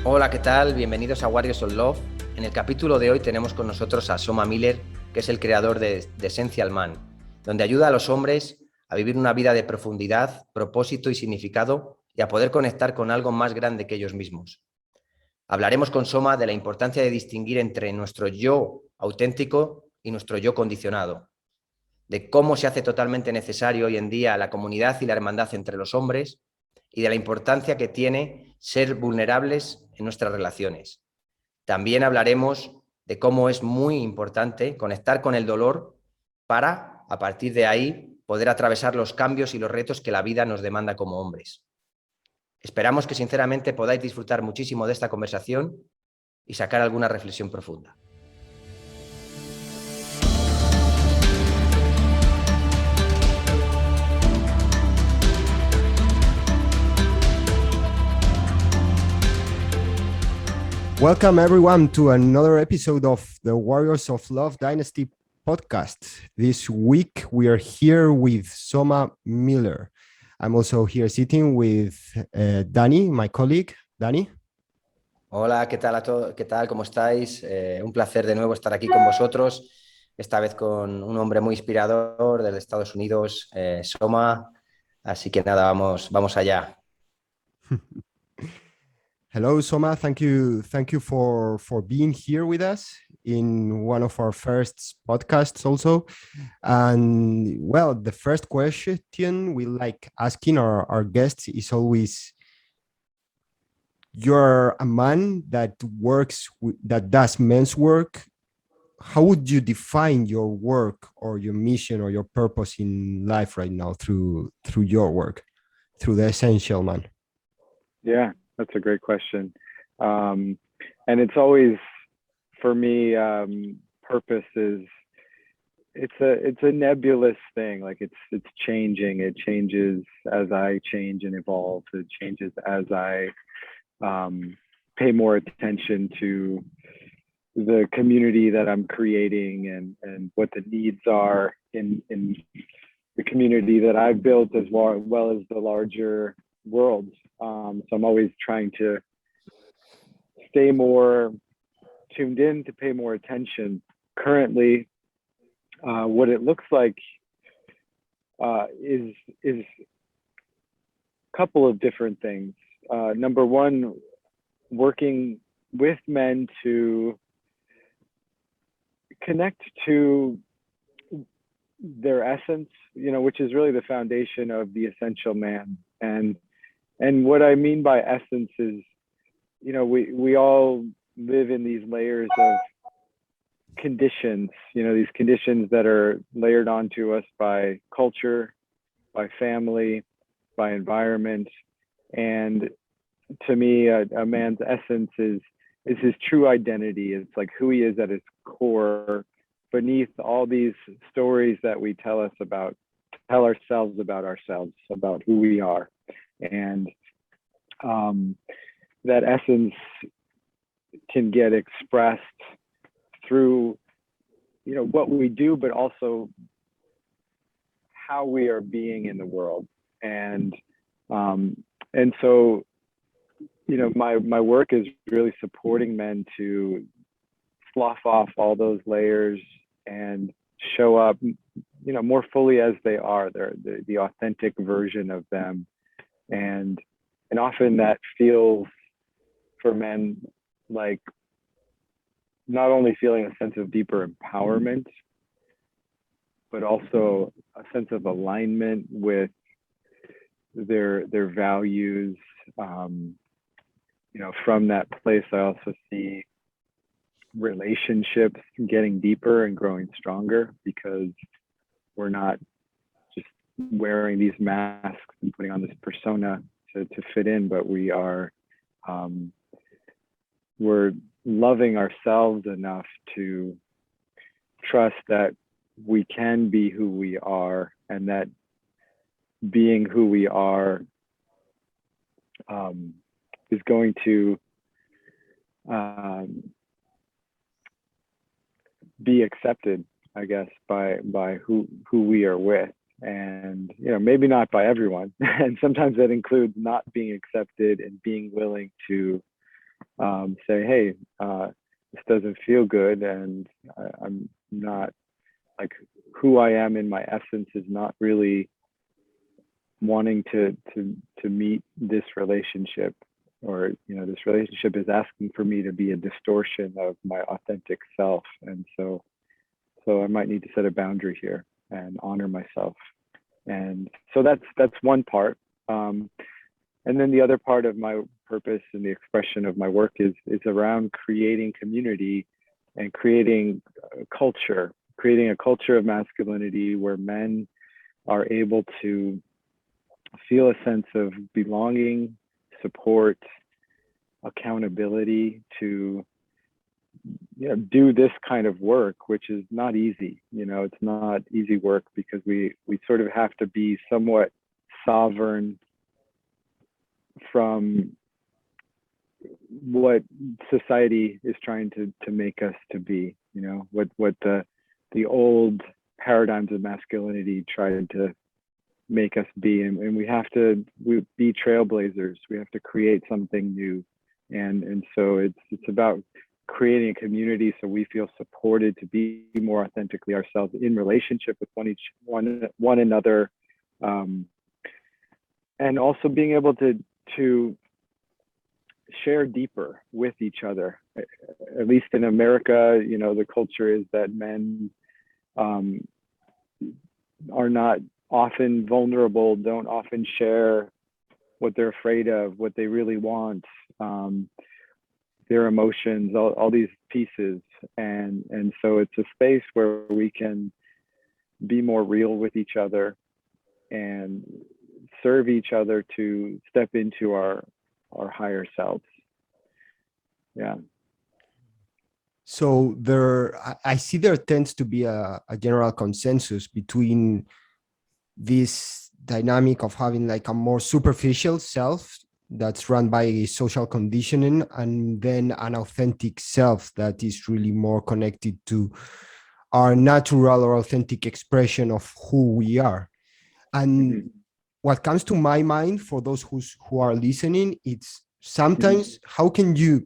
Hola, ¿qué tal? Bienvenidos a Warriors of Love. En el capítulo de hoy tenemos con nosotros a Soma Miller, que es el creador de Essential Man, donde ayuda a los hombres a vivir una vida de profundidad, propósito y significado y a poder conectar con algo más grande que ellos mismos. Hablaremos con Soma de la importancia de distinguir entre nuestro yo auténtico y nuestro yo condicionado, de cómo se hace totalmente necesario hoy en día la comunidad y la hermandad entre los hombres y de la importancia que tiene ser vulnerables en nuestras relaciones. También hablaremos de cómo es muy importante conectar con el dolor para, a partir de ahí, poder atravesar los cambios y los retos que la vida nos demanda como hombres. Esperamos que sinceramente podáis disfrutar muchísimo de esta conversación y sacar alguna reflexión profunda. Welcome, everyone, to another episode of the Warriors of Love Dynasty podcast. This week, we are here with Soma Miller. I'm also here sitting with Dani, my colleague. Dani. Hola, ¿qué tal a todos? ¿Qué tal? ¿Cómo estáis? Un placer de nuevo estar aquí con vosotros, esta vez con un hombre muy inspirador desde Estados Unidos, Soma. Así que nada, vamos allá. Hello, Soma. Thank you for being here with us in one of our first podcasts also. And well, the first question we like asking our guests is always, you're a man that that does men's work. How would you define your work or your mission or your purpose in life right now through your work, through the Essential Man? Yeah, that's a great question. And it's always, for me, purpose is, it's a nebulous thing. Like it's changing. It changes as I change and evolve. It changes as I pay more attention to the community that I'm creating and what the needs are in the community that I've built, as well as the larger world. So I'm always trying to stay more tuned in, to pay more attention. Currently, what it looks like is a couple of different things. Number one, working with men to connect to their essence, which is really the foundation of the essential man. And what I mean by essence is, we all live in these layers of conditions, these conditions that are layered onto us by culture, by family, by environment. And to me, a man's essence is his true identity. It's like who he is at his core, beneath all these stories that we tell ourselves about who we are. And that essence can get expressed through, what we do, but also how we are being in the world. And so, my work is really supporting men to slough off all those layers and show up, more fully as they are. They're the authentic version of them. And often that feels for men like not only feeling a sense of deeper empowerment, but also a sense of alignment with their values. From that place, I also see relationships getting deeper and growing stronger, because we're not just wearing these masks and putting on this persona to fit in, but we are we're loving ourselves enough to trust that we can be who we are, and that being who we are is going to be accepted, I guess, by who we are with. And maybe not by everyone. And sometimes that includes not being accepted and being willing to say, hey, this doesn't feel good, and I'm not, like, who I am in my essence is not really wanting to meet this relationship, or this relationship is asking for me to be a distortion of my authentic self, and so I might need to set a boundary here and honor myself. And so that's one part. And then the other part of my purpose and the expression of my work is around creating community and creating a culture of masculinity where men are able to feel a sense of belonging, support, accountability to do this kind of work, which is not easy. It's not easy work because we sort of have to be somewhat sovereign from what society is trying to make us to be, what the old paradigms of masculinity tried to make us be, and we have to be trailblazers. We have to create something new, and so it's about creating a community so we feel supported to be more authentically ourselves in relationship with one another, and also being able to share deeper with each other. At least in America, the culture is that men are not often vulnerable, don't often share what they're afraid of, what they really want, their emotions, all these pieces. And so it's a space where we can be more real with each other and serve each other to step into our higher selves. Yeah. So I see there tends to be a general consensus between this dynamic of having like a more superficial self that's run by social conditioning, and then an authentic self that is really more connected to our natural or authentic expression of who we are. And what comes to my mind for those who are listening, it's sometimes how can you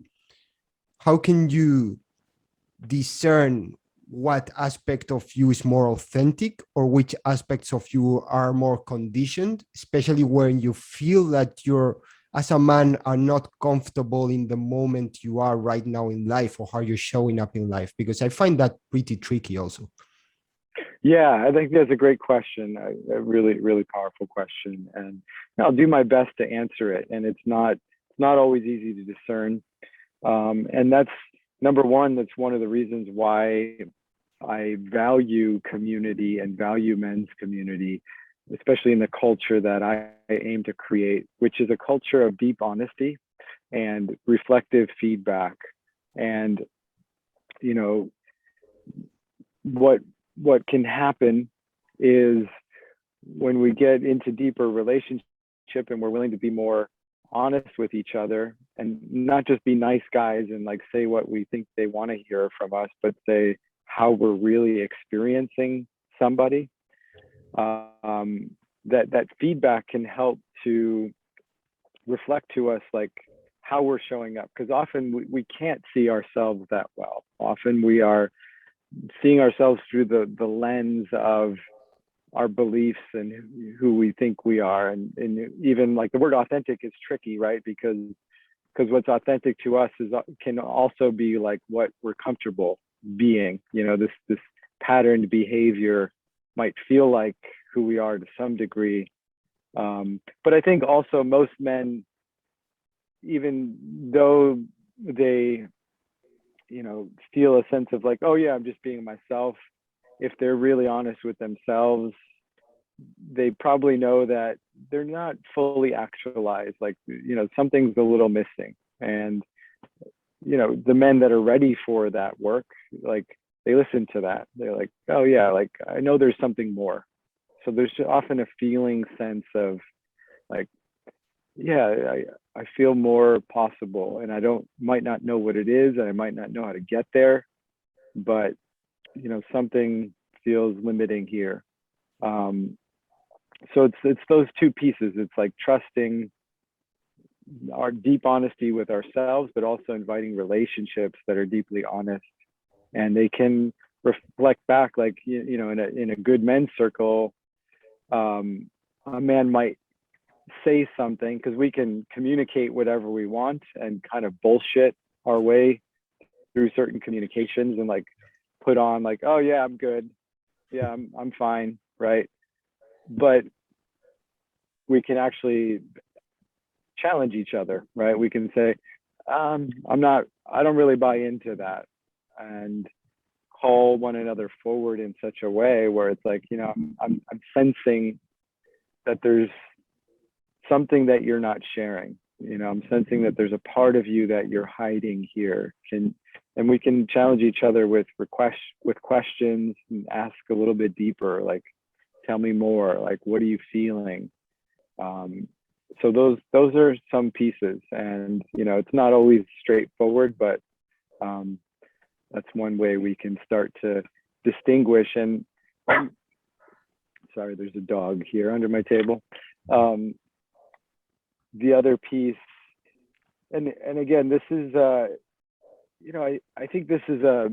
discern what aspect of you is more authentic or which aspects of you are more conditioned, especially when you feel that you're, as a man, are not comfortable in the moment you are right now in life or how you're showing up in life? Because I find that pretty tricky also. Yeah, I think that's a great question, a really, really powerful question. And I'll do my best to answer it. And it's not always easy to discern. And that's number one, that's one of the reasons why I value community and value men's community, especially in the culture that I aim to create, which is a culture of deep honesty and reflective feedback. And, what can happen is when we get into deeper relationship and we're willing to be more honest with each other and not just be nice guys and like say what we think they want to hear from us, but say how we're really experiencing somebody, that feedback can help to reflect to us like how we're showing up, because often we can't see ourselves that well. Often we are seeing ourselves through the lens of our beliefs and who we think we are. And even like the word authentic is tricky, right? Because what's authentic to us can also be like what we're comfortable being. This patterned behavior might feel like who we are to some degree. But I think also most men, even though they feel a sense of like, oh yeah, I'm just being myself, if they're really honest with themselves, they probably know that they're not fully actualized. Like, something's a little missing. And, the men that are ready for that work, like they listen to that. They're like, oh yeah, like I know there's something more. So there's often a feeling sense of like, yeah, I feel more possible, and I might not know what it is, and I might not know how to get there, but something feels limiting here. So it's those two pieces. It's like trusting our deep honesty with ourselves, but also inviting relationships that are deeply honest, and they can reflect back, like, you know, in a good men's circle, a man might say something, because we can communicate whatever we want and kind of bullshit our way through certain communications and like put on like, oh yeah, I'm good, yeah, I'm fine, right? But we can actually challenge each other, right? We can say, I don't really buy into that, and call one another forward in such a way where it's like, you know, I'm sensing that there's something that you're not sharing. You know, I'm sensing that there's a part of you that you're hiding here. And we can challenge each other with questions and ask a little bit deeper, like, tell me more, like, what are you feeling? So those are some pieces, and, you know, it's not always straightforward, but that's one way we can start to distinguish. And sorry, there's a dog here under my table. The other piece, and again, this is, you know, I think this is a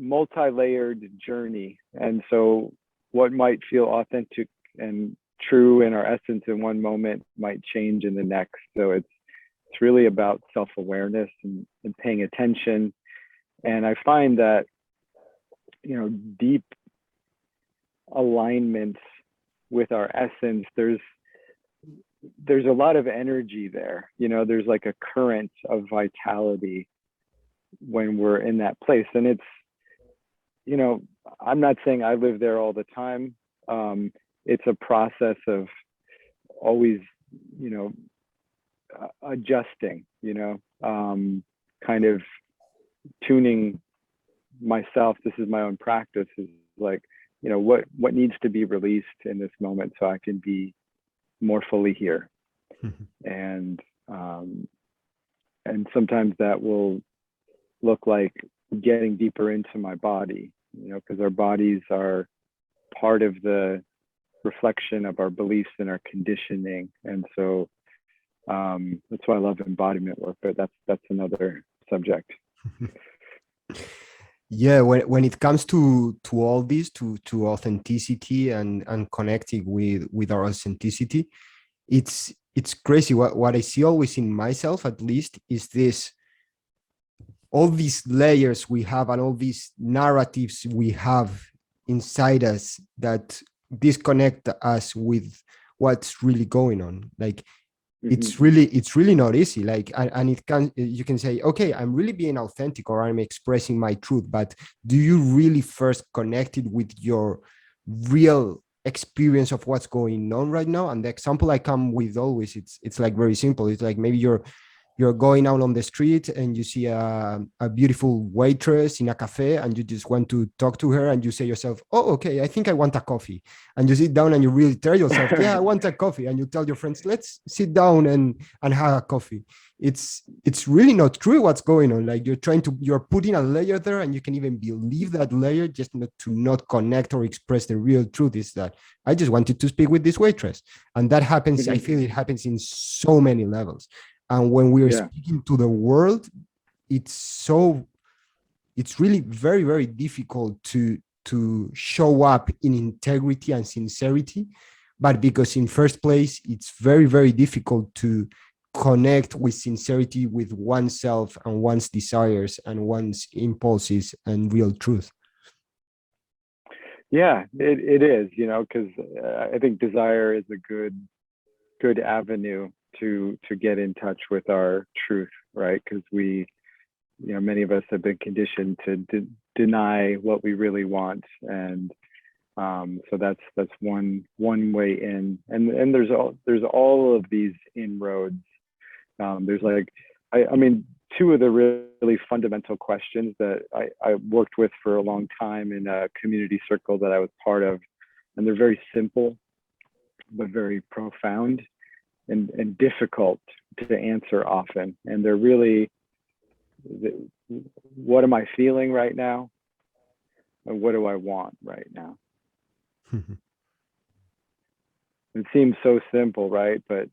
multi-layered journey. And so what might feel authentic and true in our essence in one moment might change in the next. So it's really about self-awareness and paying attention. And I find that, you know, deep alignment with our essence, there's a lot of energy there. You know, there's like a current of vitality when we're in that place. And it's, you know, I'm not saying I live there all the time. It's a process of always, you know, adjusting, you know, kind of tuning myself. This is my own practice, is like, you know, what needs to be released in this moment so I can be more fully here. And sometimes that will look like getting deeper into my body, you know, because our bodies are part of the reflection of our beliefs and our conditioning. And so that's why I love embodiment work, but that's another subject. Yeah, when it comes to all this, to authenticity and connecting with our authenticity, it's crazy. What I see always in myself, at least, is this, all these layers we have and all these narratives we have inside us that disconnect us with what's really going on. Like, it's really not easy. Like, and you can say, okay, I'm really being authentic, or I'm expressing my truth, but do you really first connected with your real experience of what's going on right now? And the example I come with always, it's like very simple. It's like, maybe you're going out on the street and you see a beautiful waitress in a cafe, and you just want to talk to her, and you say yourself, oh, okay, I think I want a coffee. And you sit down and you really tell yourself, yeah, I want a coffee. And you tell your friends, let's sit down and have a coffee. It's really not true what's going on. Like, you're putting a layer there, and you can even believe that layer just to not connect or express the real truth, is that I just wanted to speak with this waitress. And that happens, I feel it happens in so many levels. And when we are speaking to the world, it's really very, very difficult to show up in integrity and sincerity. But because in first place, it's very, very difficult to connect with sincerity with oneself and one's desires and one's impulses and real truth. Yeah, it is, you know, because I think desire is a good avenue to get in touch with our truth, right? Because we, you know, many of us have been conditioned to deny what we really want, and so that's one way in, and there's all of these inroads. There's like, I mean, two of the really fundamental questions that I worked with for a long time in a community circle that I was part of, and they're very simple but very profound and difficult to answer often. And they're really, what am I feeling right now? And what do I want right now? It seems so simple, right? But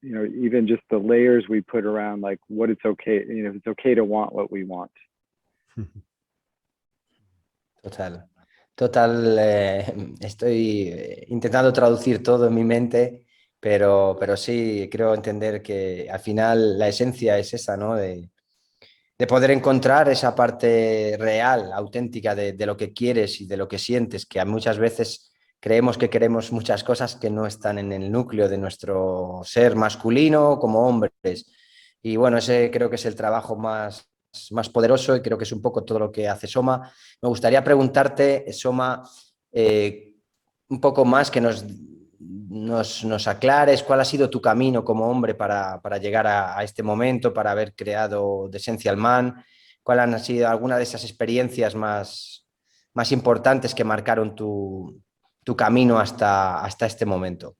even just the layers we put around like what it's okay, it's okay to want what we want. Total, total. Estoy intentando traducir todo en mi mente, pero sí creo entender que al final la esencia es esa, ¿no? De poder encontrar esa parte real, auténtica de lo que quieres y de lo que sientes, que muchas veces creemos que queremos muchas cosas que no están en el núcleo de nuestro ser masculino como hombres. Y bueno, ese creo que es el trabajo más poderoso y creo que es un poco todo lo que hace Soma. Me gustaría preguntarte, Soma, un poco más que nos aclares cuál ha sido tu camino como hombre para llegar a este momento, para haber creado The Essential Man, cuáles han sido algunas de esas experiencias más importantes que marcaron tu camino hasta este momento.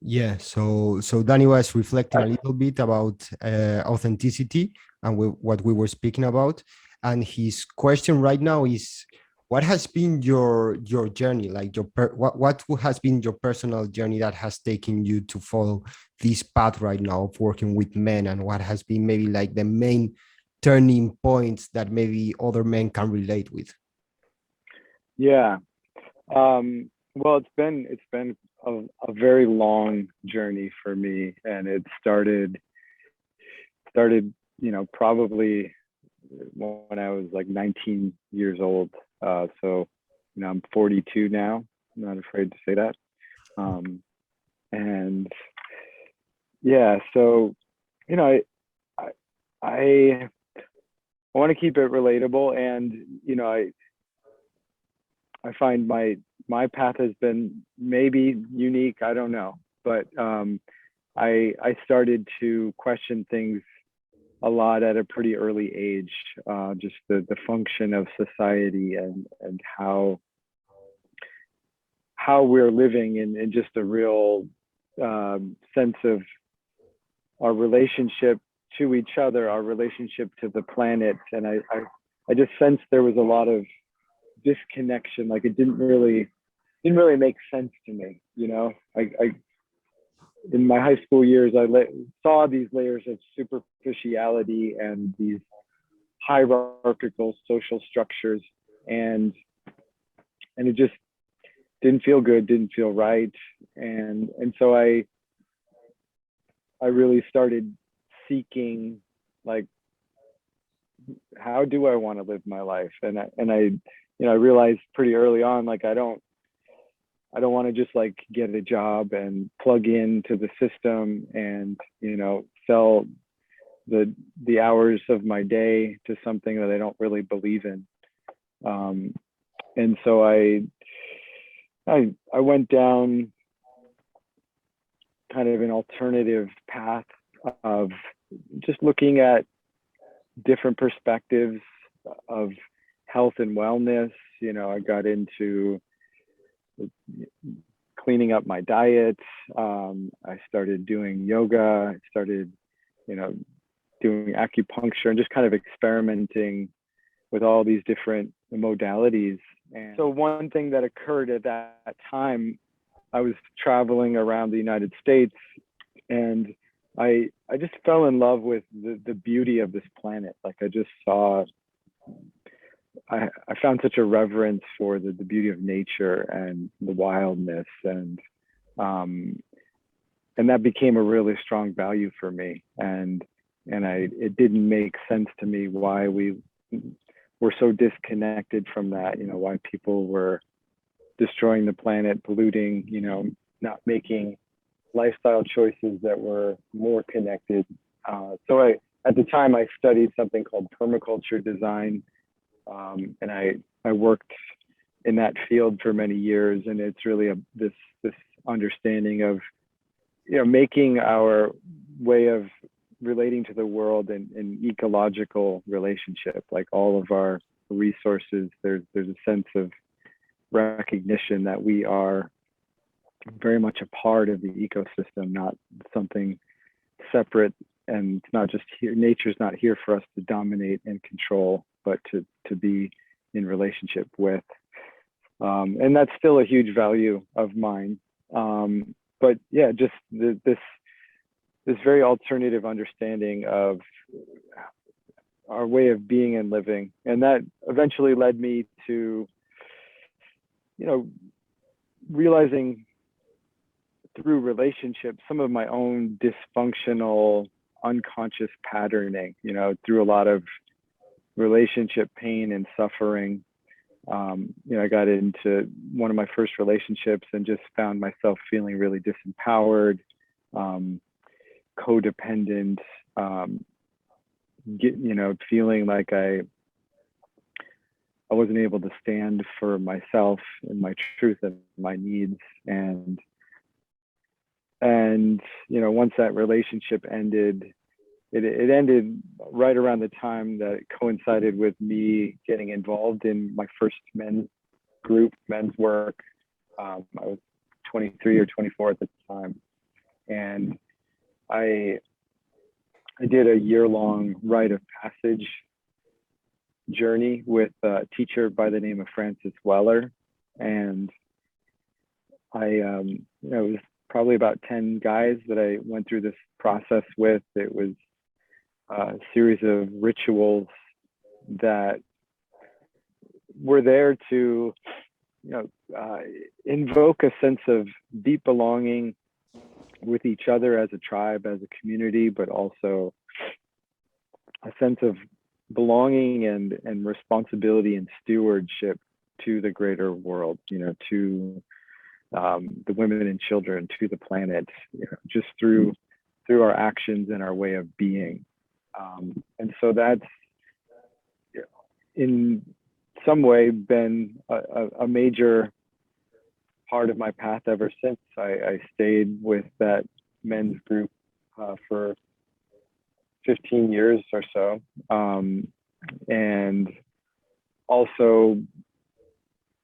Yeah, so Danny was reflecting a little bit about authenticity and what we were speaking about, and his question right now is, what has been your journey, like what has been your personal journey that has taken you to follow this path right now of working with men, and what has been maybe like the main turning points that maybe other men can relate with? Yeah. Well, it's been a very long journey for me, and it started, probably when I was like 19 years old. So, I'm 42 now. I'm not afraid to say that. And yeah, so, I want to keep it relatable, and, I find my path has been maybe unique. I don't know, but I started to question things a lot at a pretty early age, just the function of society and how we're living in just a real sense of our relationship to each other, our relationship to the planet. And I just sensed there was a lot of disconnection. Like it didn't really make sense to me. I in my high school years, I saw these layers of superficiality and these hierarchical social structures, and it just didn't feel good, didn't feel right, and so I really started seeking, like, how do I want to live my life? And I realized pretty early on, like, I don't want to just like get a job and plug into the system and, sell the hours of my day to something that I don't really believe in. And so I went down kind of an alternative path of just looking at different perspectives of health and wellness. I got into cleaning up my diet. I started doing yoga. I started, doing acupuncture and just kind of experimenting with all these different modalities. And so one thing that occurred at that time, I was traveling around the United States, and I just fell in love with the beauty of this planet. Like I just saw, I found such a reverence for the beauty of nature and the wildness, and that became a really strong value for me. And it didn't make sense to me why we were so disconnected from that. Why people were destroying the planet, polluting, not making lifestyle choices that were more connected. So at the time I studied something called permaculture design. And I worked in that field for many years, and it's really this understanding of, making our way of relating to the world an ecological relationship. Like all of our resources, there's a sense of recognition that we are very much a part of the ecosystem, not something separate, and it's not just here. Nature's not here for us to dominate and control, but to be in relationship with. And that's still a huge value of mine. But yeah, just this very alternative understanding of our way of being and living. And that eventually led me to, realizing through relationships some of my own dysfunctional unconscious patterning, through a lot of relationship pain and suffering. I got into one of my first relationships and just found myself feeling really disempowered, codependent, feeling like I wasn't able to stand for myself and my truth and my needs. And once that relationship ended, it ended right around the time that it coincided with me getting involved in my first men's work. I was 23 or 24 at the time. And I did a year-long rite of passage journey with a teacher by the name of Francis Weller. And it was probably about 10 guys that I went through this process with. It was a series of rituals that were there to, invoke a sense of deep belonging with each other as a tribe, as a community, but also a sense of belonging and responsibility and stewardship to the greater world, to the women and children, to the planet, just through our actions and our way of being. And so that's in some way been a major part of my path ever since. I stayed with that men's group for 15 years or so. And also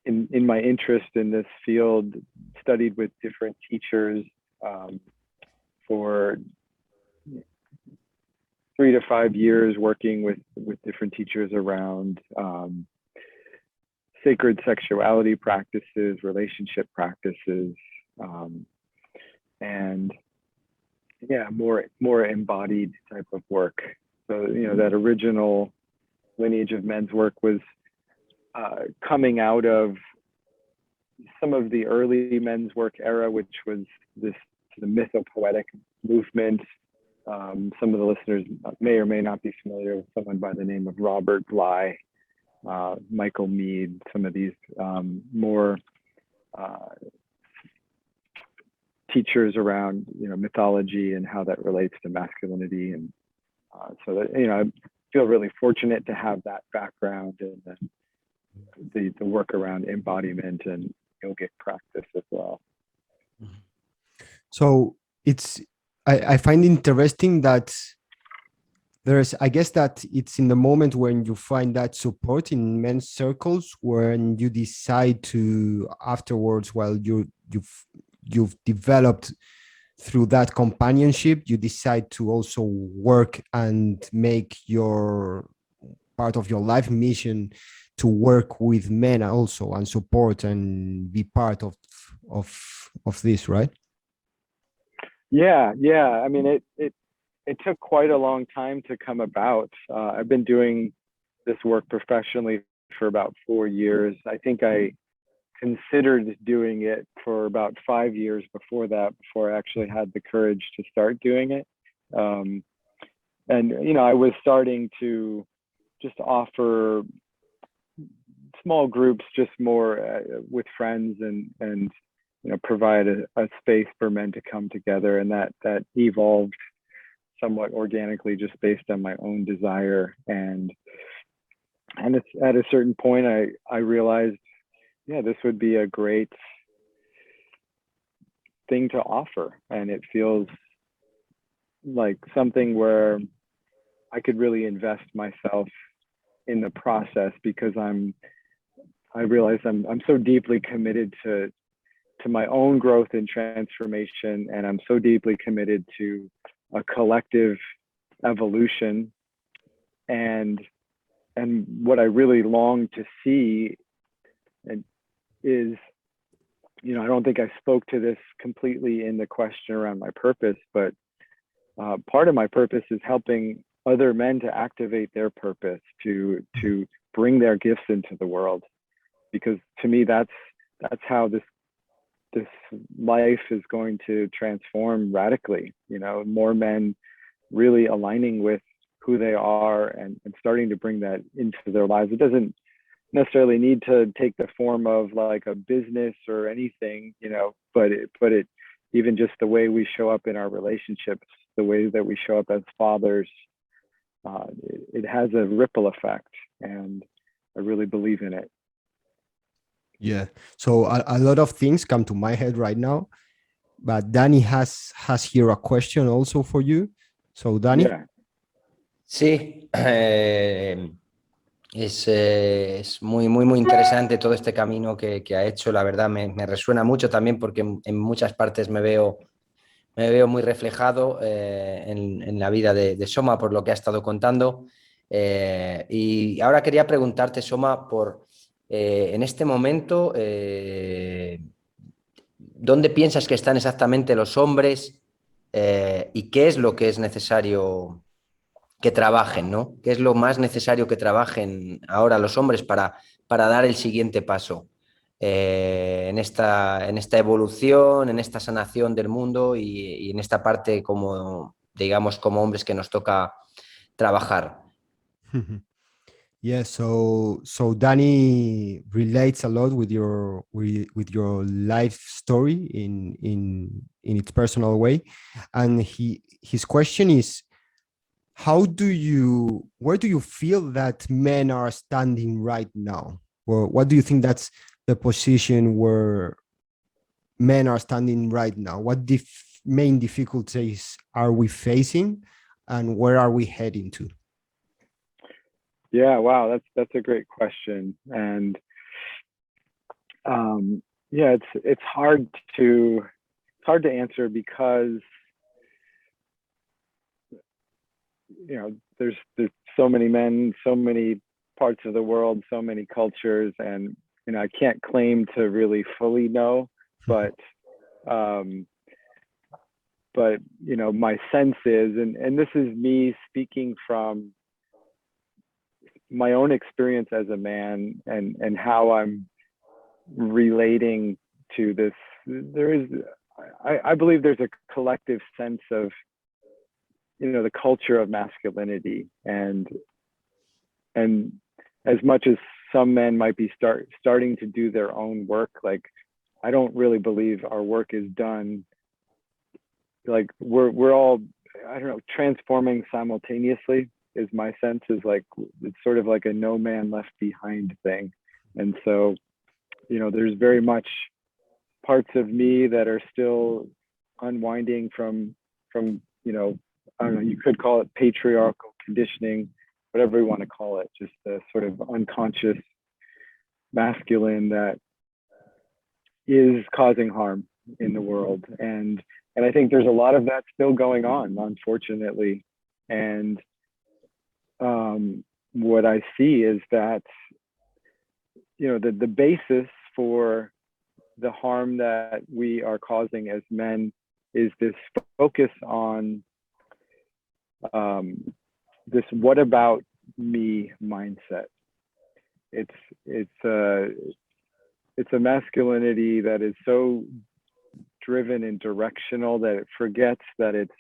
in my interest in this field, studied with different teachers for 3 to 5 years, working with different teachers around sacred sexuality practices, relationship practices, and more embodied type of work. So that original lineage of men's work was coming out of some of the early men's work era, which was the mythopoetic movement. Some of the listeners may or may not be familiar with someone by the name of Robert Bly, Michael Meade, some of these more teachers around mythology and how that relates to masculinity. And so that I feel really fortunate to have that background, and then the work around embodiment and yogic practice as well. So I find interesting that I guess that it's in the moment when you find that support in men's circles, when you decide to afterwards, while you've developed through that companionship, you decide to also work and make your part of your life mission to work with men also and support and be part of this, right? Yeah. I mean, it took quite a long time to come about. I've been doing this work professionally for about 4 years. I think I considered doing it for about 5 years before I actually had the courage to start doing it. And I was starting to just offer small groups, just more with friends, and provide a space for men to come together, and that evolved somewhat organically, just based on my own desire. And it's at a certain point I realized, this would be a great thing to offer, and it feels like something where I could really invest myself in the process, because I realize I'm so deeply committed to my own growth and transformation, and I'm so deeply committed to a collective evolution. And what I really long to see is, I don't think I spoke to this completely in the question around my purpose, but part of my purpose is helping other men to activate their purpose, to bring their gifts into the world, because to me that's how this life is going to transform radically. More men really aligning with who they are and starting to bring that into their lives. It doesn't necessarily need to take the form of like a business or anything, but it even just the way we show up in our relationships, the way that we show up as fathers, it has a ripple effect, and I really believe in it. Yeah. So a lot of things come to my head right now, but Danny has here a question also for you. So Danny. Yeah. Sí, es muy, muy, muy interesante todo este camino que ha hecho. La verdad me resuena mucho también porque en muchas partes me veo muy reflejado en la vida de Soma por lo que ha estado contando. Y ahora quería preguntarte, Soma, por en este momento, ¿dónde piensas que están exactamente los hombres y qué es lo que es necesario que trabajen, ¿no? ¿Qué es lo más necesario que trabajen ahora los hombres para dar el siguiente paso en esta evolución, en esta sanación del mundo y en esta parte como, digamos, como hombres que nos toca trabajar? Yeah, so Danny relates a lot with your life story in its personal way, and his question is, where do you feel that men are standing right now? Or what do you think that's the position where men are standing right now? What main difficulties are we facing, and where are we heading to? Yeah, wow, that's a great question, and yeah, it's hard to answer because there's so many men, so many parts of the world, so many cultures, and I can't claim to really fully know, but my sense is, and this is me speaking from my own experience as a man and how I'm relating to this. I believe there's a collective sense of the culture of masculinity, and as much as some men might be starting to do their own work, like I don't really believe our work is done. Like we're all, I don't know, transforming simultaneously is my sense. Is like it's sort of like a no man left behind thing. And so there's very much parts of me that are still unwinding from I don't know, you could call it patriarchal conditioning, whatever you want to call it, just the sort of unconscious masculine that is causing harm in the world. And I think there's a lot of that still going on, unfortunately. And what I see is that, the basis for the harm that we are causing as men is this focus on this "what about me" mindset. It's a masculinity that is so driven and directional that it forgets that it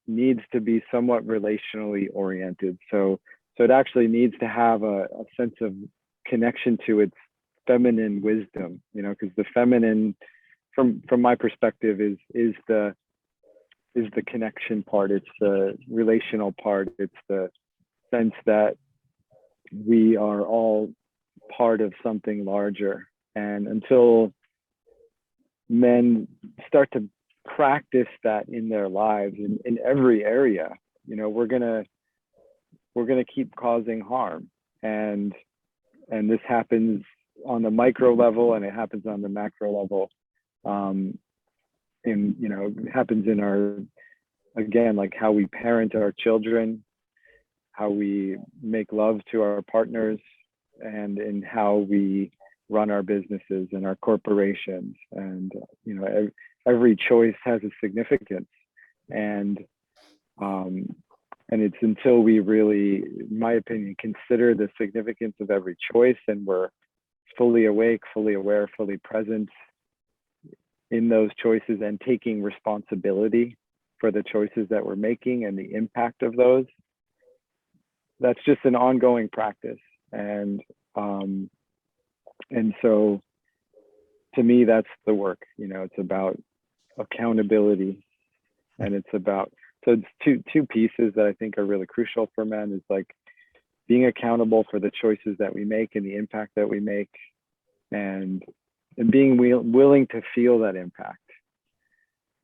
needs to be somewhat relationally oriented. So it actually needs to have a sense of connection to its feminine wisdom, because the feminine, from my perspective, is the connection part. It's the relational part. It's the sense that we are all part of something larger. And until men start to practice that in their lives in every area, we're gonna keep causing harm. And this happens on the micro level, and it happens on the macro level. It happens in our, again, like how we parent our children, how we make love to our partners, and in how we run our businesses and our corporations. And every choice has a significance. And And it's until we really, in my opinion, consider the significance of every choice, and we're fully awake, fully aware, fully present in those choices, and taking responsibility for the choices that we're making and the impact of those. That's just an ongoing practice. And so to me, that's the work. It's about accountability, and it's about, so it's two pieces that I think are really crucial for men, is like being accountable for the choices that we make and the impact that we make, and being willing to feel that impact.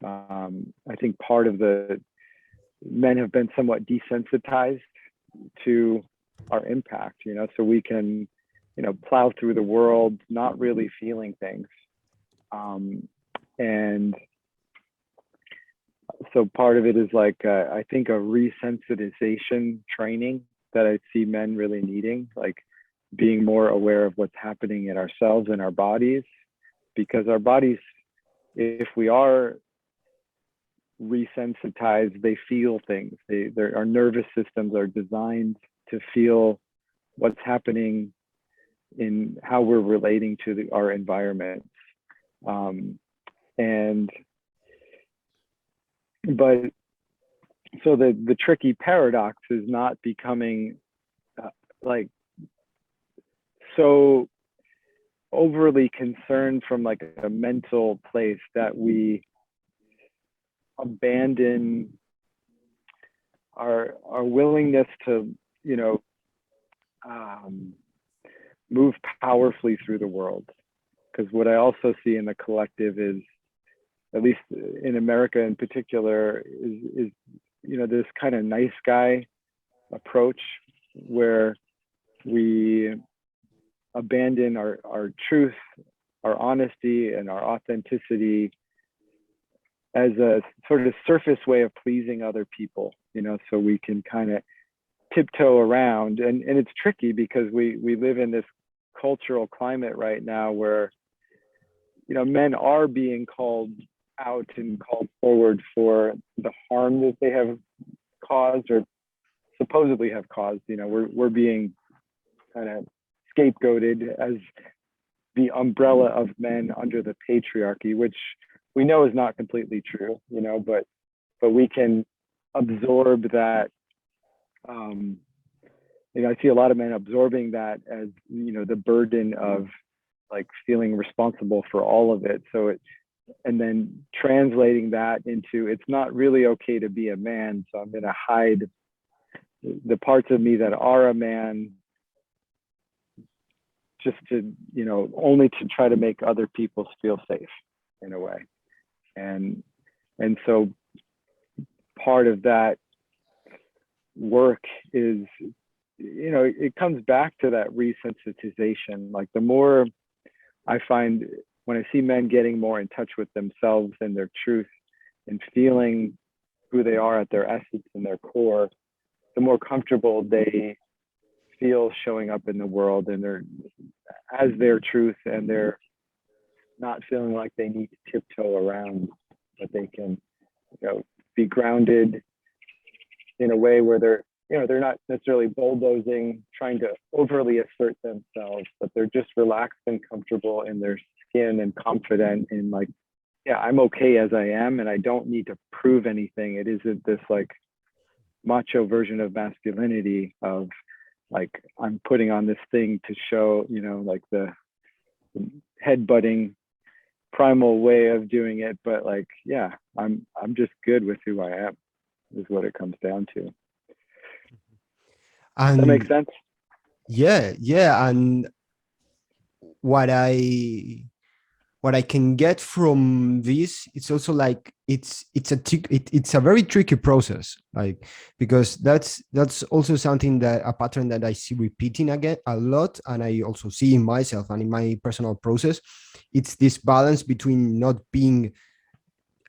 I think part of the men have been somewhat desensitized to our impact, so we can, plow through the world not really feeling things. And so part of it is like, I think a resensitization training that I see men really needing, like being more aware of what's happening in ourselves and our bodies, because our bodies, if we are resensitized, they feel things. Our nervous systems are designed to feel what's happening in how we're relating to our environment. But so the tricky paradox is not becoming like so overly concerned from like a mental place that we abandon our willingness to, move powerfully through the world. Because what I also see in the collective is, at least in America in particular, is this kind of nice guy approach where we abandon our truth, our honesty, and our authenticity as a sort of surface way of pleasing other people, so we can kind of tiptoe around. And it's tricky because we live in this cultural climate right now where, men are being called out and called forward for the harm that they have caused or supposedly have caused. We're being kind of scapegoated as the umbrella of men under the patriarchy, which we know is not completely true, but we can absorb that. I see a lot of men absorbing that as, the burden of like feeling responsible for all of it. And then translating that into, it's not really okay to be a man, so I'm going to hide the parts of me that are a man, just to, only to try to make other people feel safe in a way. And so part of that work is, it comes back to that resensitization. Like the more I find when I see men getting more in touch with themselves and their truth and feeling who they are at their essence and their core, the more comfortable they feel showing up in the world, and they're as their truth, and they're not feeling like they need to tiptoe around, but they can, be grounded in a way where they're not necessarily bulldozing, trying to overly assert themselves, but they're just relaxed and comfortable in their skin and confident in like, yeah, I'm okay as I am, and I don't need to prove anything. It isn't this like macho version of masculinity of like, I'm putting on this thing to show, like the headbutting primal way of doing it. But like, yeah, I'm just good with who I am, is what it comes down to. And that makes sense? Yeah. And what I can get from this, it's also like it's a very tricky process, like, because that's also something, that a pattern that I see repeating again a lot, and I also see in myself and in my personal process. It's this balance between not being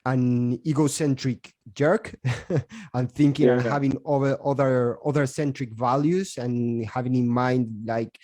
an egocentric jerk and thinking and having other centric values, and having in mind like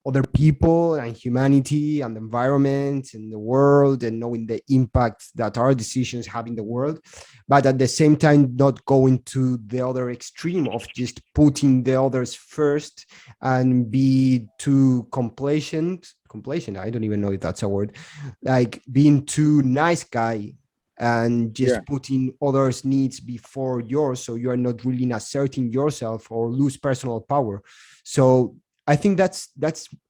other people and humanity and the environment and the world, and knowing the impact that our decisions have in the world, but at the same time not going to the other extreme of just putting the others first and be too complacent, I don't even know if that's a word, like being too nice guy and just Yeah. putting others' needs before yours, so you are not really asserting yourself or lose personal power. So I think that's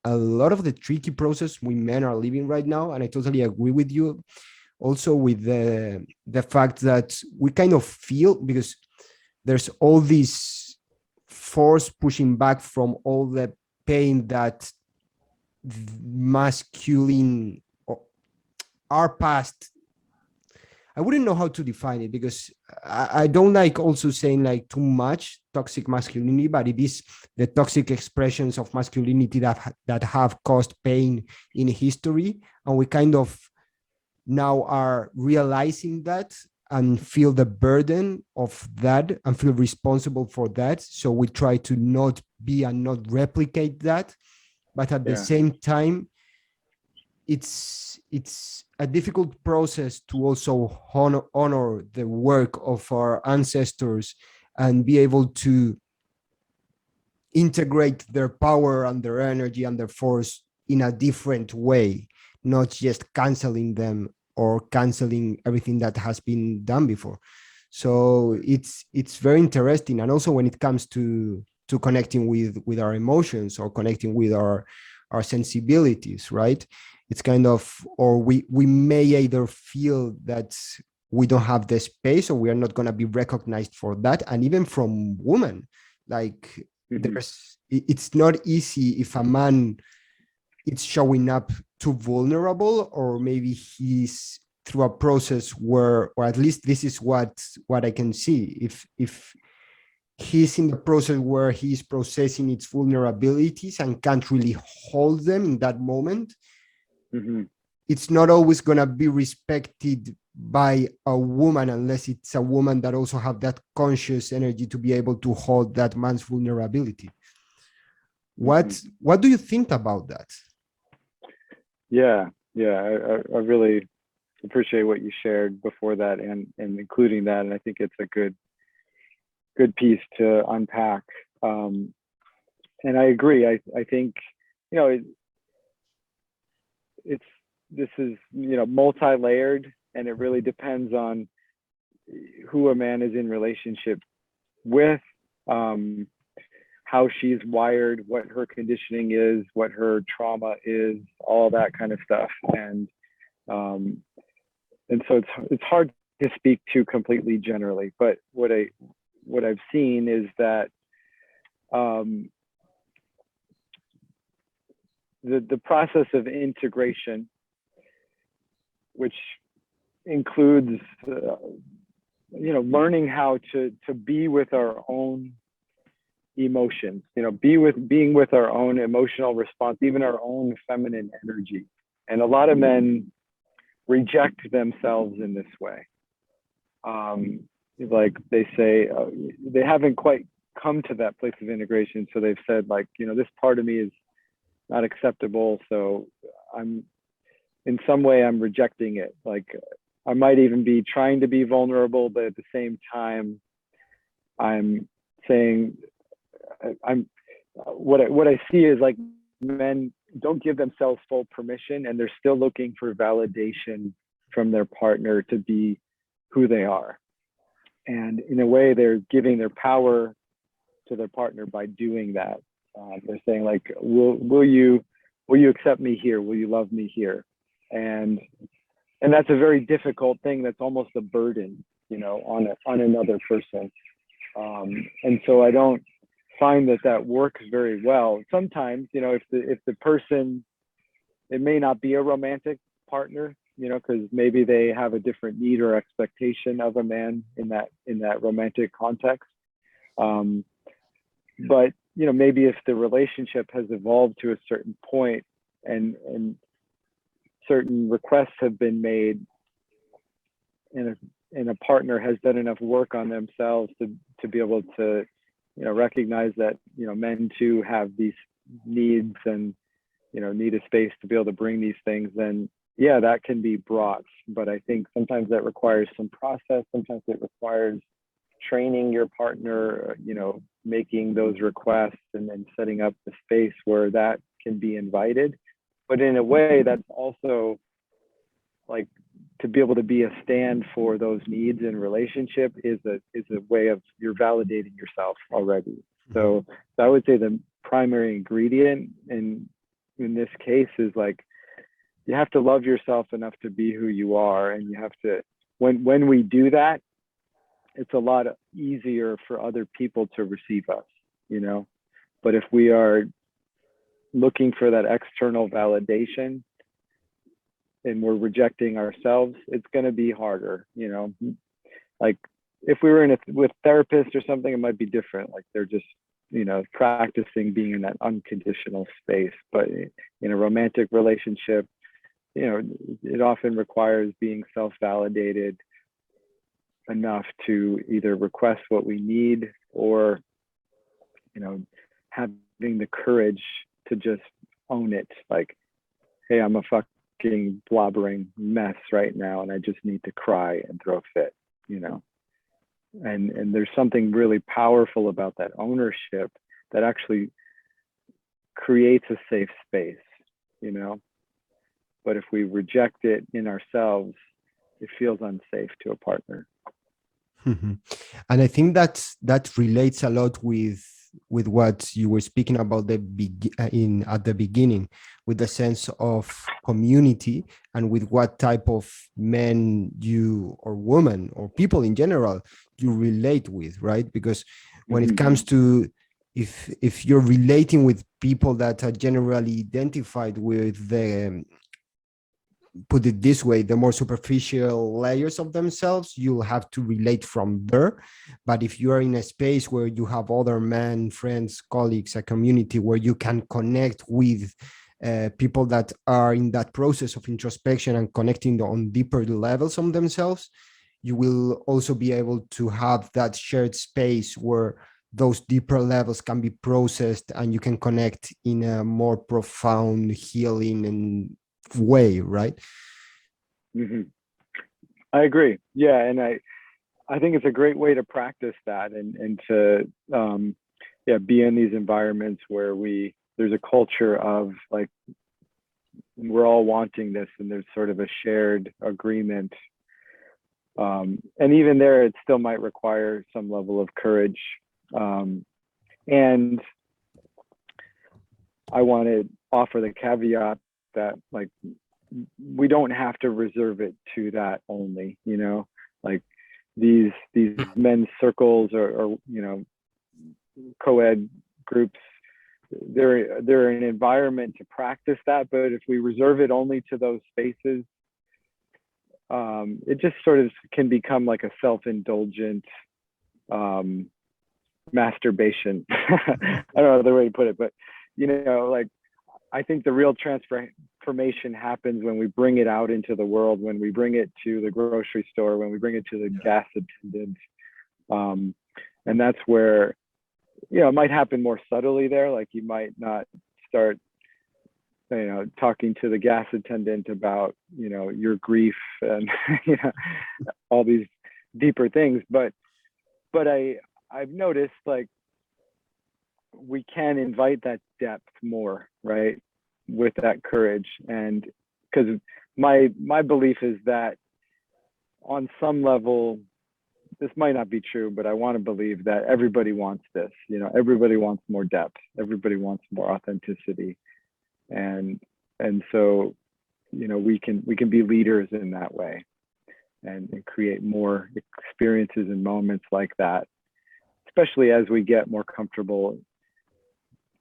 a lot of the tricky process we men are living right now, and I totally agree with you. Also, with the fact that we kind of feel, because there's all this force pushing back from all the pain that masculine, our past, I wouldn't know how to define it, because I don't like also saying like too much toxic masculinity, but it is the toxic expressions of masculinity that have caused pain in history, and we kind of now are realizing that and feel the burden of that and feel responsible for that. So we try to not be and not replicate that, but at the Yeah. same time, it's a difficult process to also honor the work of our ancestors and be able to integrate their power and their energy and their force in a different way, not just canceling them or canceling everything that has been done before. So it's very interesting. And also when it comes to connecting with our emotions or connecting with our sensibilities, right? It's kind of, or we may either feel that we don't have the space or we are not going to be recognized for that. And even from women, like it's not easy if a man it's showing up too vulnerable, or maybe he's through a process where, or at least this is what I can see, if he's in the process where he's processing its vulnerabilities and can't really hold them in that moment, it's not always going to be respected by a woman unless it's a woman that also have that conscious energy to be able to hold that man's vulnerability. What do you think about that? Yeah, I really appreciate what you shared before that, and including that, and I think it's a good piece to unpack. And I agree. I think, you know, this is, you know, multi-layered, and it really depends on who a man is in relationship with, how she's wired, what her conditioning is, what her trauma is, all that kind of stuff. And so it's hard to speak to completely generally, but what I've seen is that the process of integration, which includes you know, learning how to be with our own emotions, you know, being with our own emotional response, even our own feminine energy. And a lot of men reject themselves in this way. Like they say, they haven't quite come to that place of integration. So they've said, like, you know, this part of me is not acceptable. So in some way I'm rejecting it. Like I might even be trying to be vulnerable, but at the same time, I'm saying, what I see is like men don't give themselves full permission, and they're still looking for validation from their partner to be who they are. And in a way, they're giving their power to their partner by doing that. They're saying, like, will you accept me here? Will you love me here? And that's a very difficult thing. That's almost a burden, you know, on another person. And so I don't find that works very well. Sometimes, you know, if the person, it may not be a romantic partner, you know, because maybe they have a different need or expectation of a man in that romantic context. But, you know, maybe if the relationship has evolved to a certain point and certain requests have been made, and a partner has done enough work on themselves to be able to, you know, recognize that, you know, men too have these needs and need a space to be able to bring these things, then yeah, that can be brought. But I think sometimes that requires some process. Sometimes it requires training your partner, making those requests and then setting up the space where that can be invited. But in a way, that's also like to be able to be a stand for those needs in relationship is a way of you're validating yourself already. So I would say the primary ingredient in this case is like, you have to love yourself enough to be who you are. And you have to, when we do that, it's a lot easier for other people to receive us, but if we are looking for that external validation and we're rejecting ourselves, it's going to be harder, like if we were with therapists or something, it might be different. Like they're just, practicing being in that unconditional space. But in a romantic relationship, it often requires being self-validated enough to either request what we need or, having the courage to just own it. Like, hey, I'm a fucking blobbering mess right now and I just need to cry and throw a fit, and there's something really powerful about that ownership that actually creates a safe space, but if we reject it in ourselves, it feels unsafe to a partner. And I think that relates a lot with what you were speaking about at the beginning, with the sense of community and with what type of men you or woman or people in general you relate with, right? Because when it comes to if you're relating with people that are generally identified with the, put it this way, the more superficial layers of themselves, you'll have to relate from there. But if you are in a space where you have other men, friends, colleagues, a community where you can connect with people that are in that process of introspection and connecting on deeper levels of themselves, you will also be able to have that shared space where those deeper levels can be processed and you can connect in a more profound healing and way, right? I agree. Yeah, and I think it's a great way to practice that and to be in these environments where there's a culture of like we're all wanting this and there's sort of a shared agreement. And even there, it still might require some level of courage. And I want to offer the caveat that like we don't have to reserve it to that only, like these men's circles or co-ed groups, they're an environment to practice that. But if we reserve it only to those spaces, it just sort of can become like a self-indulgent masturbation. I don't know the way to put it, but like I think the real transformation happens when we bring it out into the world, when we bring it to the grocery store, when we bring it to the gas attendant. And that's where, it might happen more subtly there. Like you might not start, talking to the gas attendant about, your grief and, all these deeper things. But I've noticed like we can invite that depth more, right? With that courage. And because my belief is that on some level, this might not be true, but I want to believe that everybody wants this, everybody wants more depth. Everybody wants more authenticity. And so, we can be leaders in that way and create more experiences and moments like that, especially as we get more comfortable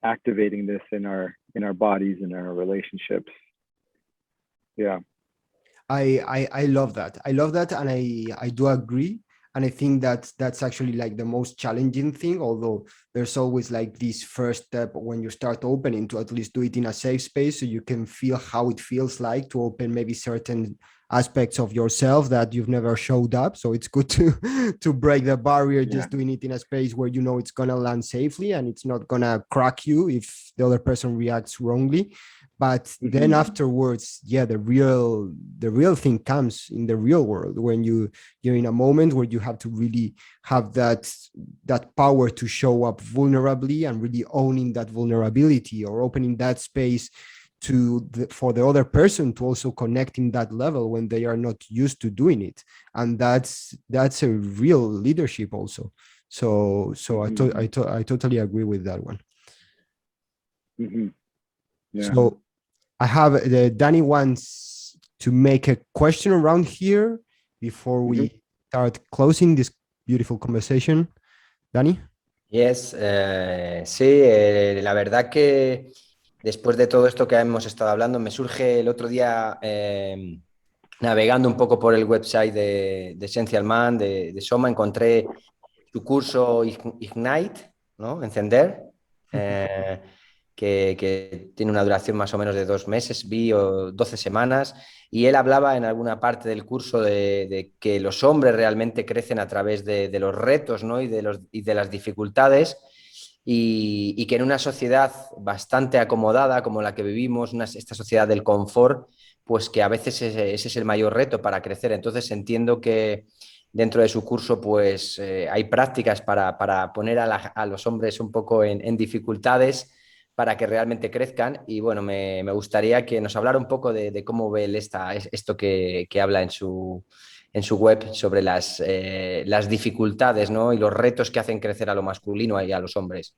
activating this in our bodies and our relationships. Yeah. I love that. And I do agree. And I think that's actually like the most challenging thing, although there's always like this first step when you start opening to at least do it in a safe space so you can feel how it feels like to open maybe certain aspects of yourself that you've never showed up. So it's good to break the barrier, just doing it in a space where it's gonna land safely and it's not gonna crack you if the other person reacts wrongly. But then afterwards, yeah, the real thing comes in the real world when you're in a moment where you have to really have that power to show up vulnerably and really owning that vulnerability, or opening that space for the other person to also connect in that level when they are not used to doing it. And that's a real leadership also. So I totally agree with that one. Yeah. So I have Danny wants to make a question around here before we start closing this beautiful conversation. Danny? Yes, sí, la verdad que después de todo esto que hemos estado hablando, me surge el otro día navegando un poco por el website de Essential Man, de Soma, encontré su curso Ignite, ¿no? Encender, que tiene una duración más o menos de 2 meses, o 12 semanas, y él hablaba en alguna parte del curso de que los hombres realmente crecen a través de los retos, ¿no? y de las dificultades, y que en una sociedad bastante acomodada como la que vivimos, esta sociedad del confort, pues que a veces ese es el mayor reto para crecer. Entonces entiendo que dentro de su curso pues hay prácticas para poner a los hombres un poco en dificultades para que realmente crezcan. Y bueno, me gustaría que nos hablara un poco de cómo ve él esto que habla en su web sobre las dificultades, ¿no? y los retos que hacen crecer a lo masculino y a los hombres,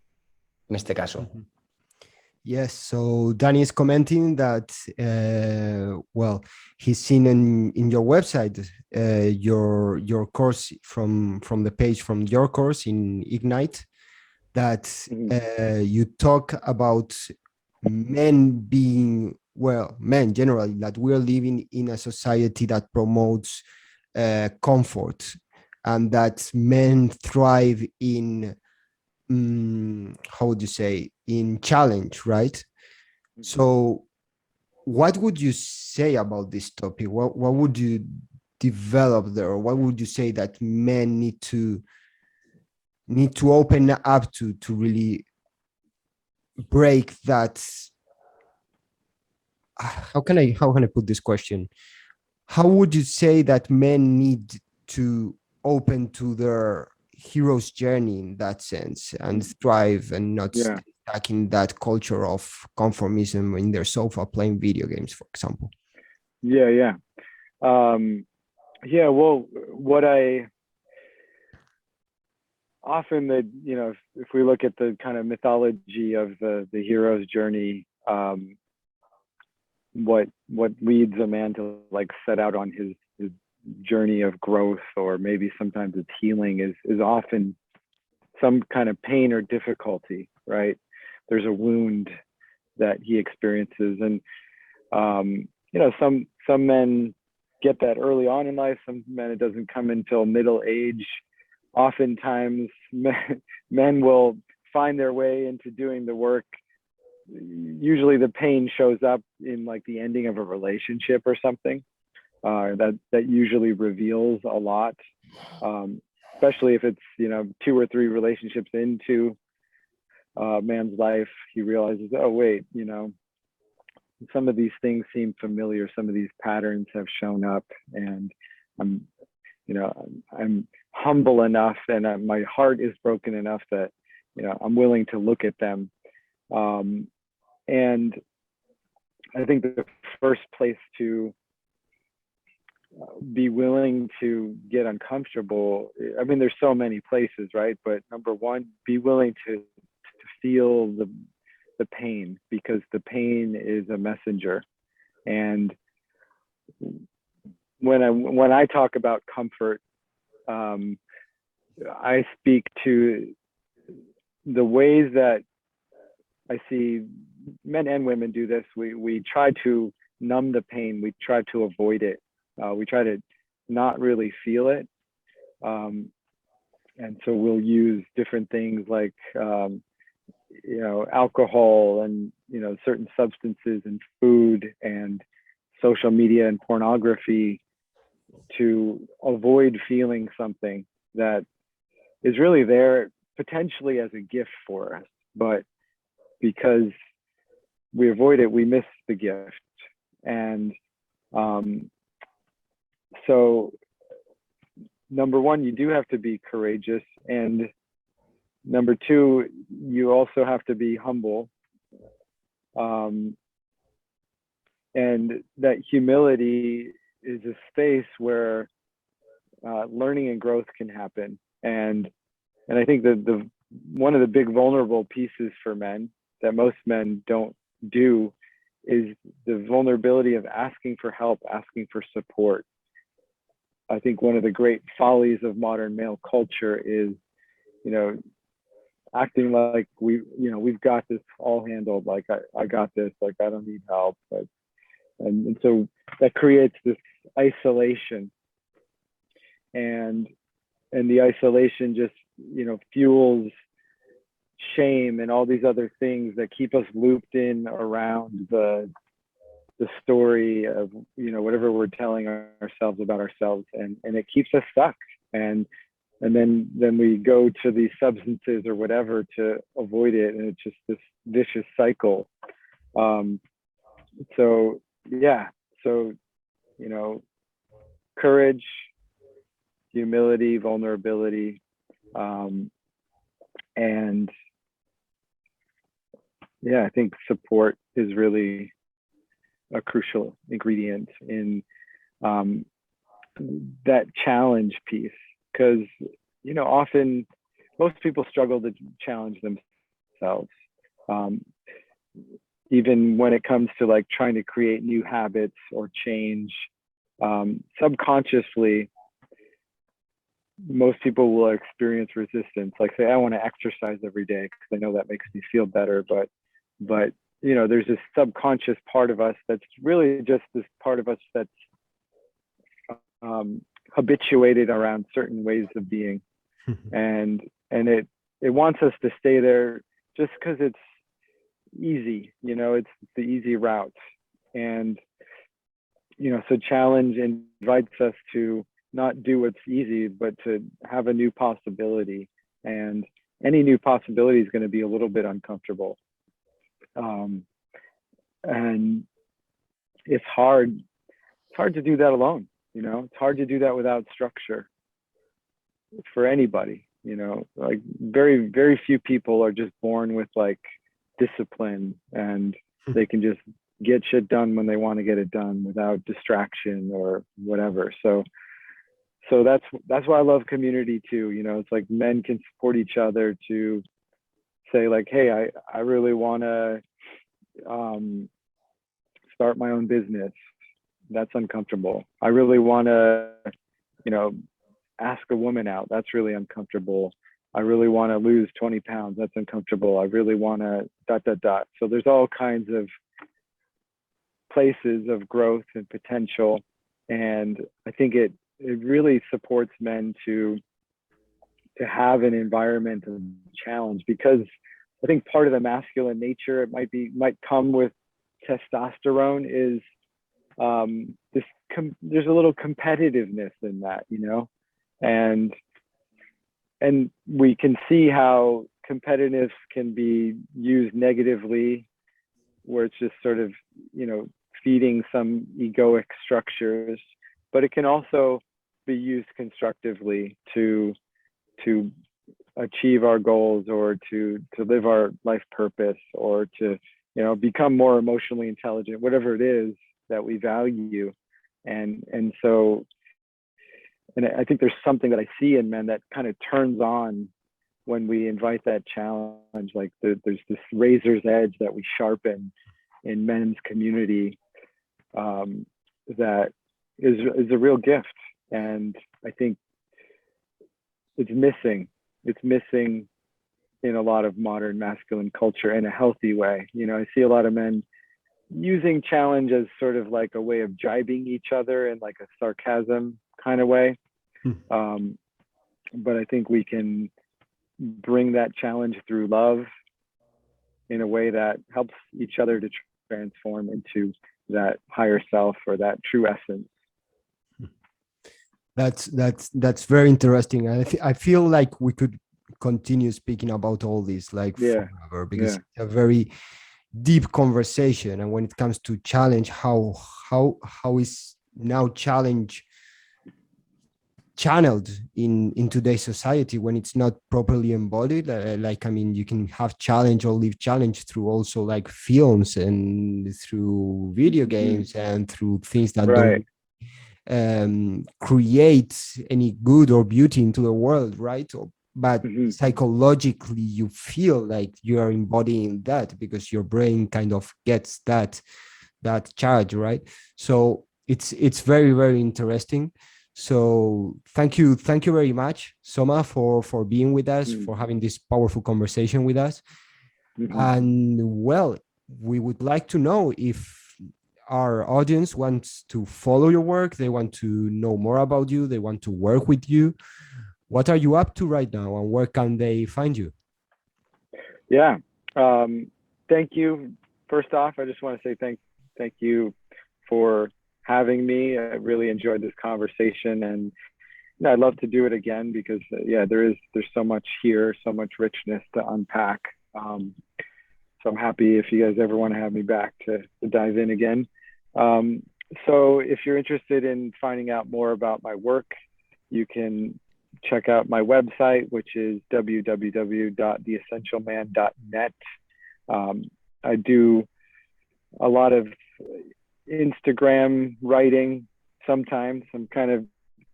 en este caso. Yes, so Danny is commenting that, well, he's seen in your website your course from the page from your course in Ignite, that you talk about men being, well, men generally, that we're living in a society that promotes comfort, and that men thrive in, how would you say, in challenge, right? So what would you say about this topic? What would you develop there? What would you say that men need to open up to really break that? How can I put this question? How would you say that men need to open to their hero's journey in that sense and thrive and not stay stuck in that culture of conformism in their sofa playing video games, for example? Well, what I often, if we look at the kind of mythology of the hero's journey, what leads a man to like set out on his journey of growth, or maybe sometimes it's healing, is often some kind of pain or difficulty, right? There's a wound that he experiences, and some men get that early on in life. Some men, it doesn't come until middle age. Oftentimes men will find their way into doing the work. Usually the pain shows up in like the ending of a relationship or something. That usually reveals a lot, especially if it's 2 or 3 relationships into man's life. He realizes, oh wait, some of these things seem familiar, some of these patterns have shown up, and I'm humble enough, and my heart is broken enough that I'm willing to look at them. And I think the first place to be willing to get uncomfortable, I mean, there's so many places, right? But number one, be willing to feel the pain, because the pain is a messenger. And when I talk about comfort, I speak to the ways that I see men and women do this. We try to numb the pain. We try to avoid it. We try to not really feel it. And so we'll use different things like, alcohol and, certain substances and food and social media and pornography to avoid feeling something that is really there potentially as a gift for us. But because we avoid it, we miss the gift. And so number one, you do have to be courageous, and number two, you also have to be humble. And that humility is a space where learning and growth can happen. And I think that one of the big vulnerable pieces for men that most men don't do is the vulnerability of asking for help, asking for support. I think one of the great follies of modern male culture is, acting like we've got this all handled, like I got this, like I don't need help. And so that creates this isolation, and the isolation just, fuels shame and all these other things that keep us looped in around the story of, whatever we're telling ourselves about ourselves, and it keeps us stuck. And then we go to these substances or whatever to avoid it, and it's just this vicious cycle. So courage, humility, vulnerability, and I think support is really a crucial ingredient in that challenge piece, because often most people struggle to challenge themselves, even when it comes to like trying to create new habits or change. Subconsciously, most people will experience resistance, like say, I want to exercise every day because I know that makes me feel better, but there's this subconscious part of us that's really just this part of us that's habituated around certain ways of being, and it wants us to stay there just because it's easy, it's the easy route. And so challenge invites us to not do what's easy, but to have a new possibility, and any new possibility is going to be a little bit uncomfortable, and it's hard to do that alone. It's hard to do that without structure for anybody. Like very, very few people are just born with like discipline, and they can just get shit done when they want to get it done without distraction or whatever. So that's why I love community too. It's like men can support each other to say like, hey, I really want to start my own business. That's uncomfortable. I really want to, ask a woman out. That's really uncomfortable. I really want to lose 20 pounds. That's uncomfortable. I really want to ... So there's all kinds of places of growth and potential. And I think it really supports men to have an environment of challenge, because I think part of the masculine nature, it might come with testosterone, is there's a little competitiveness in that, and we can see how competitiveness can be used negatively, where it's just sort of, feeding some egoic structures, but it can also be used constructively to achieve our goals, or to live our life purpose, or to, become more emotionally intelligent, whatever it is that we value. And I think there's something that I see in men that kind of turns on when we invite that challenge. Like there's this razor's edge that we sharpen in men's community, that is a real gift. And I think it's missing in a lot of modern masculine culture in a healthy way. I see a lot of men using challenge as sort of like a way of jibing each other in like a sarcasm kind of way. But I think we can bring that challenge through love in a way that helps each other to transform into that higher self, or that true essence. That's very interesting. I feel like we could continue speaking about all this like forever, because it's a very deep conversation. And when it comes to challenge, how is now challenge channeled in today's society when it's not properly embodied? Like, I mean, you can have challenge or live challenge through also like films and through video games and through things that Right. don't create any good or beauty into the world, right? But psychologically you feel like you are embodying that because your brain kind of gets that charge, right? So it's very, very interesting. So thank you very much, Soma, for being with us, for having this powerful conversation with us. And well, we would like to know if our audience wants to follow your work, they want to know more about you, they want to work with you. What are you up to right now, and where can they find you? Yeah. Thank you. First off, I just want to say thank you for having me. I really enjoyed this conversation, and I'd love to do it again because there's so much here, so much richness to unpack. So I'm happy if you guys ever want to have me back to dive in again. So if you're interested in finding out more about my work, you can check out my website, which is www.theessentialman.net. I do a lot of Instagram writing sometimes. I'm kind of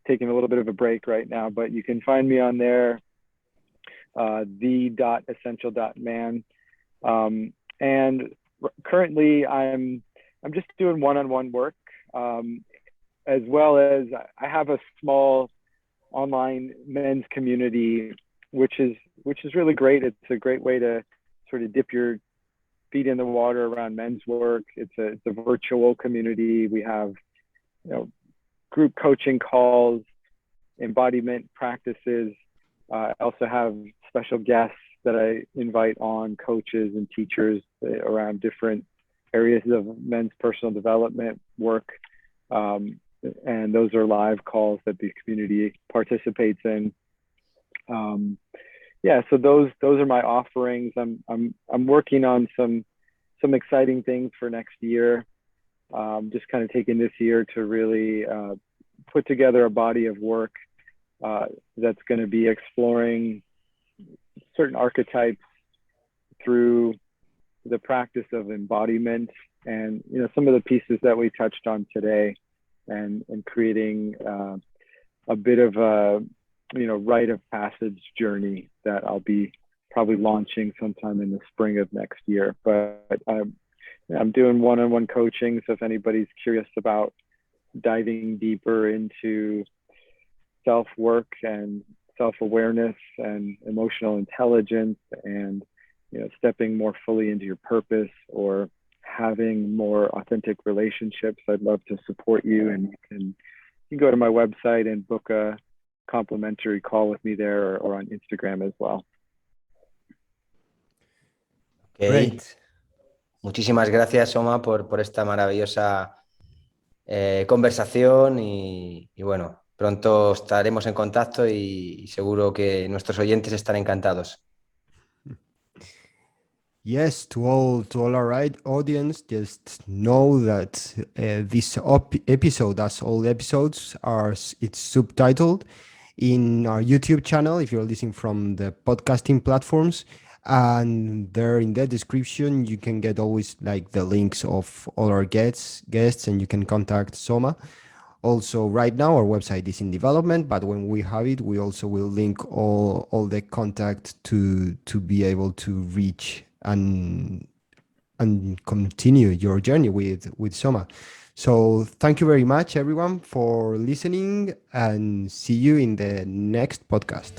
taking a little bit of a break right now, but you can find me on there, the.essential.man. And currently I'm just doing one-on-one work, as well as I have a small online men's community, which is really great. It's a great way to sort of dip your feet in the water around men's work. It's a virtual community. We have, group coaching calls, embodiment practices. I also have special guests that I invite on, coaches and teachers around different areas of men's personal development work. And those are live calls that the community participates in. So those are my offerings. I'm working on some exciting things for next year. Just kind of taking this year to really put together a body of work that's going to be exploring certain archetypes through the practice of embodiment, and some of the pieces that we touched on today, and creating a bit of a rite of passage journey that I'll be probably launching sometime in the spring of next year. But I'm doing one-on-one coaching, so if anybody's curious about diving deeper into self-work and self-awareness and emotional intelligence, and stepping more fully into your purpose, or having more authentic relationships, I'd love to support you. And you can go to my website and book a complimentary call with me there, or on Instagram as well. Okay. Great. Muchísimas gracias, Soma, por esta maravillosa conversación, y bueno, pronto estaremos en contacto y seguro que nuestros oyentes están encantados. Yes, to all our audience, just know that this episode, as all episodes, it's subtitled in our YouTube channel if you're listening from the podcasting platforms. And there in the description, you can get always like the links of all our guests, and you can contact Soma. Also, right now our website is in development, but when we have it, we also will link all the contact to be able to reach and continue your journey with Soma. So thank you very much, everyone, for listening, and see you in the next podcast.